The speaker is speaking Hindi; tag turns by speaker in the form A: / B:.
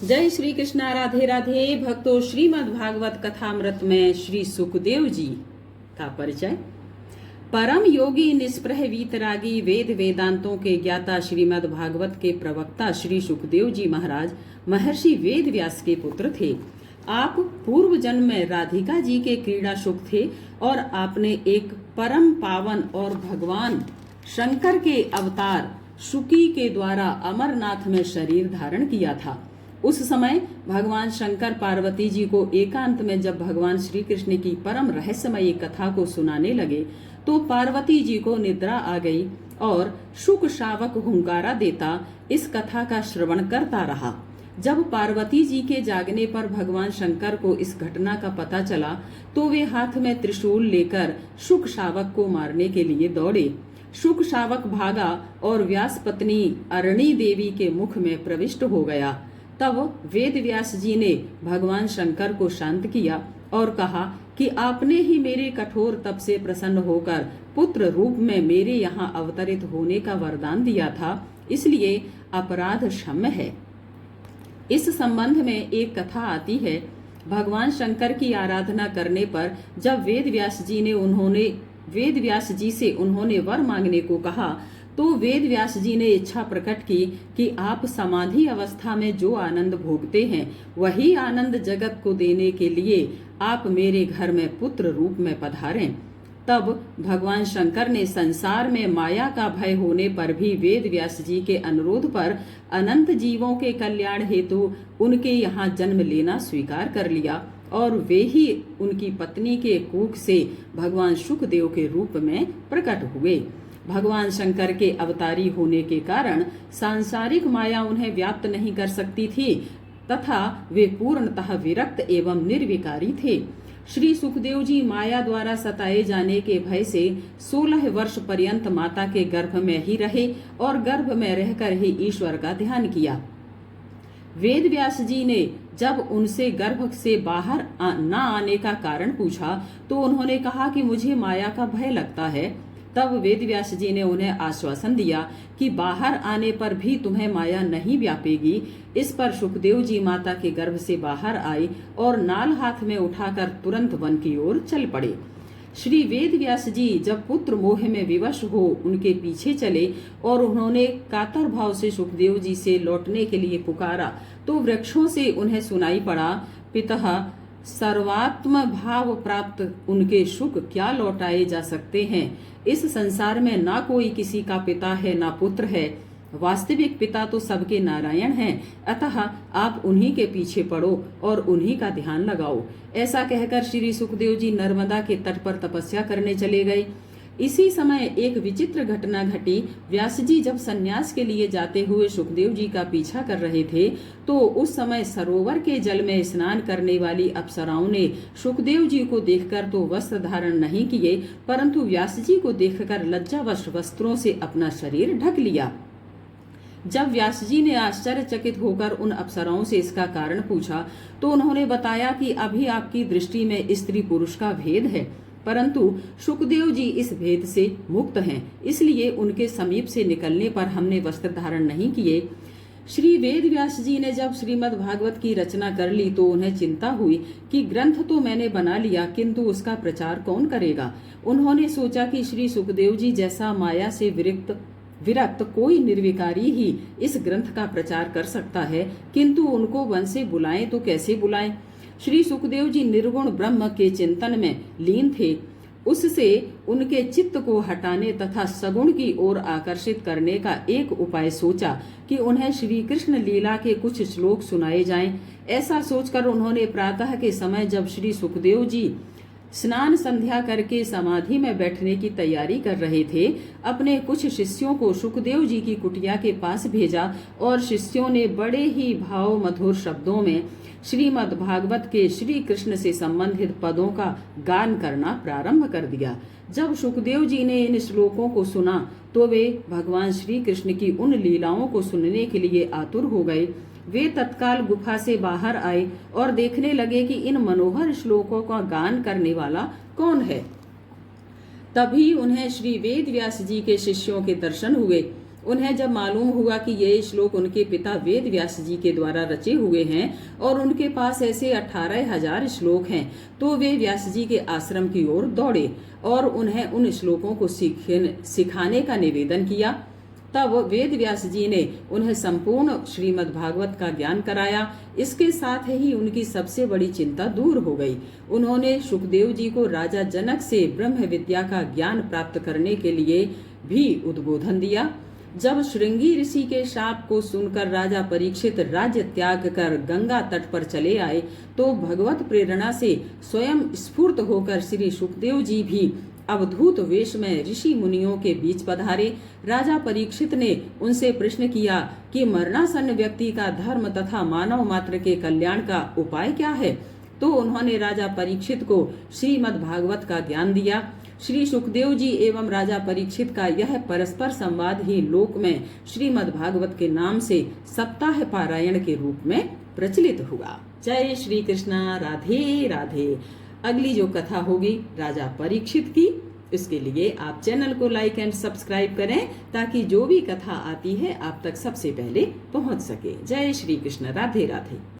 A: जय श्री कृष्णा। राधे राधे भक्तों। श्रीमद् भागवत कथामृत में श्री सुखदेव जी का परिचय। परम योगी निष्प्रह वीतरागी वेद वेदांतों के ज्ञाता श्रीमद् भागवत के प्रवक्ता श्री सुखदेव जी महाराज महर्षि वेद व्यास के पुत्र थे। आप पूर्व जन्म में राधिका जी के क्रीड़ा सुख थे और आपने एक परम पावन और भगवान शंकर के अवतार शुकी के द्वारा अमरनाथ में शरीर धारण किया था। उस समय भगवान शंकर पार्वती जी को एकांत में जब भगवान श्री कृष्ण की परम रहस्यमयी कथा को सुनाने लगे तो पार्वती जी को निद्रा आ गई और शुक शावक हुंकारा देता इस कथा का श्रवण करता रहा। जब पार्वती जी के जागने पर भगवान शंकर को इस घटना का पता चला तो वे हाथ में त्रिशूल लेकर शुक शावक को मारने के लिए दौड़े। शुक शावक भागा और व्यास पत्नी अरणी देवी के मुख में प्रविष्ट हो गया। तब वेद व्यास जी ने भगवान शंकर को शांत किया और कहा कि आपने ही मेरे कठोर तप से प्रसन्न होकर पुत्र रूप में मेरे यहाँ अवतरित होने का वरदान दिया था, इसलिए अपराध क्षम्य है। इस संबंध में एक कथा आती है। भगवान शंकर की आराधना करने पर जब वेद व्यास जी से उन्होंने वर मांगने को कहा तो वेद व्यास जी ने इच्छा प्रकट की कि आप समाधि अवस्था में जो आनंद भोगते हैं वही आनंद जगत को देने के लिए आप मेरे घर में पुत्र रूप में पधारें। तब भगवान शंकर ने संसार में माया का भय होने पर भी वेद व्यास जी के अनुरोध पर अनंत जीवों के कल्याण हेतु उनके यहाँ जन्म लेना स्वीकार कर लिया और वे ही उनकी पत्नी के कोख से भगवान शुकदेव के रूप में प्रकट हुए। भगवान शंकर के अवतारी होने के कारण सांसारिक माया उन्हें व्याप्त नहीं कर सकती थी तथा वे पूर्णतः विरक्त एवं निर्विकारी थे। श्री सुखदेव जी माया द्वारा सताए जाने के भय से 16 वर्ष पर्यंत माता के गर्भ में ही रहे और गर्भ में रहकर ही ईश्वर का ध्यान किया। वेद व्यास जी ने जब उनसे गर्भ से बाहर न आने का कारण पूछा तो उन्होंने कहा कि मुझे माया का भय लगता है। तब वेद व्यास जी ने उन्हें आश्वासन दिया कि बाहर आने पर भी तुम्हें माया नहीं व्यापेगी। इस पर सुखदेव जी माता के गर्भ से बाहर आए और नाल हाथ में उठाकर तुरंत वन की ओर चल पड़े। श्री वेद व्यास जी जब पुत्र मोह में विवश हो उनके पीछे चले और उन्होंने कातर भाव से सुखदेव जी से लौटने के लिए पुकारा तो वृक्षों से उन्हें सुनाई पड़ा, पितः सर्वात्म भाव प्राप्त उनके सुख क्या लौटाए जा सकते हैं। इस संसार में ना कोई किसी का पिता है ना पुत्र है, वास्तविक पिता तो सबके नारायण हैं, अतः आप उन्हीं के पीछे पड़ो और उन्हीं का ध्यान लगाओ। ऐसा कहकर श्री सुखदेव जी नर्मदा के तट पर तपस्या करने चले गए। इसी समय एक विचित्र घटना घटी। व्यास जी जब संन्यास के लिए जाते हुए सुखदेव जी का पीछा कर रहे थे तो उस समय सरोवर के जल में स्नान करने वाली अप्सराओं ने सुखदेव जी को देखकर तो वस्त्र धारण नहीं किए परंतु व्यास जी को देखकर लज्जावश वस्त्रों से अपना शरीर ढक लिया। जब व्यास जी ने आश्चर्यचकित होकर उन अप्सराओं से इसका कारण पूछा तो उन्होंने बताया कि अभी आपकी दृष्टि में स्त्री पुरुष का भेद है परंतु सुखदेव जी इस भेद से मुक्त हैं, इसलिए उनके समीप से निकलने पर हमने वस्त्र धारण नहीं किए। श्री वेद व्यास जी ने जब श्रीमद् भागवत की रचना कर ली तो उन्हें चिंता हुई कि ग्रंथ तो मैंने बना लिया किंतु उसका प्रचार कौन करेगा। उन्होंने सोचा कि श्री सुखदेव जी जैसा माया से विरक्त कोई निर्विकारी ही इस ग्रंथ का प्रचार कर सकता है, किंतु उनको वन से बुलाएं तो कैसे बुलाएं। श्री सुखदेव जी निर्गुण ब्रह्म के चिंतन में लीन थे। उससे उनके चित्त को हटाने तथा सगुण की ओर आकर्षित करने का एक उपाय सोचा कि उन्हें श्री कृष्ण लीला के कुछ श्लोक सुनाए जाएं। ऐसा सोचकर उन्होंने प्रातः के समय जब श्री सुखदेव जी स्नान संध्या करके समाधि में बैठने की तैयारी कर रहे थे अपने कुछ शिष्यों को सुखदेव जी की कुटिया के पास भेजा और शिष्यों ने बड़े ही भाव मधुर शब्दों में श्रीमद् भागवत के श्री कृष्ण से संबंधित पदों का गान करना प्रारंभ कर दिया। जब सुखदेव जी ने इन श्लोकों को सुना तो वे भगवान श्री कृष्ण की उन लीलाओं को सुनने के लिए आतुर हो गए। वे तत्काल गुफा से बाहर आए और देखने लगे कि इन मनोहर श्लोकों का गान करने वाला कौन है। तभी उन्हें श्री वेद व्यास जी के शिष्यों के दर्शन हुए। उन्हें जब मालूम हुआ कि ये श्लोक उनके पिता वेद व्यास जी के द्वारा रचे हुए हैं और उनके पास ऐसे 18,000 श्लोक हैं, तो वे व्यास जी के आश्रम की ओर दौड़े और उन्हें उन श्लोकों को सिखाने का निवेदन किया। तब वेद व्यास जी ने उन्हें संपूर्ण श्रीमद् भागवत का ज्ञान कराया। इसके साथ ही उनकी सबसे बड़ी चिंता दूर हो गई। उन्होंने सुखदेव जी को राजा जनक से ब्रह्म विद्या का ज्ञान प्राप्त करने के लिए भी उद्बोधन दिया। जब श्रृंगी ऋषि के शाप को सुनकर राजा परीक्षित राज्य त्याग कर गंगा तट पर चले आए, तो भगवत प्रेरणा से स्वयं स्फूर्त होकर श्री सुखदेव जी भी अवधूत वेश में ऋषि मुनियों के बीच पधारे। राजा परीक्षित ने उनसे प्रश्न किया कि मरणासन्न व्यक्ति का धर्म तथा मानव मात्र के कल्याण का उपाय क्या है। तो उन्होंने राजा परीक्षित को श्रीमद् भागवत का ज्ञान दिया। श्री सुखदेव जी एवं राजा परीक्षित का यह परस्पर संवाद ही लोक में श्रीमद् भागवत के नाम से सप्ताह पारायण के रूप में प्रचलित हुआ। जय श्री कृष्णा। राधे राधे। अगली जो कथा होगी राजा परीक्षित की, इसके लिए आप चैनल को लाइक एंड सब्सक्राइब करें ताकि जो भी कथा आती है आप तक सबसे पहले पहुंच सके। जय श्री कृष्ण। राधे राधे।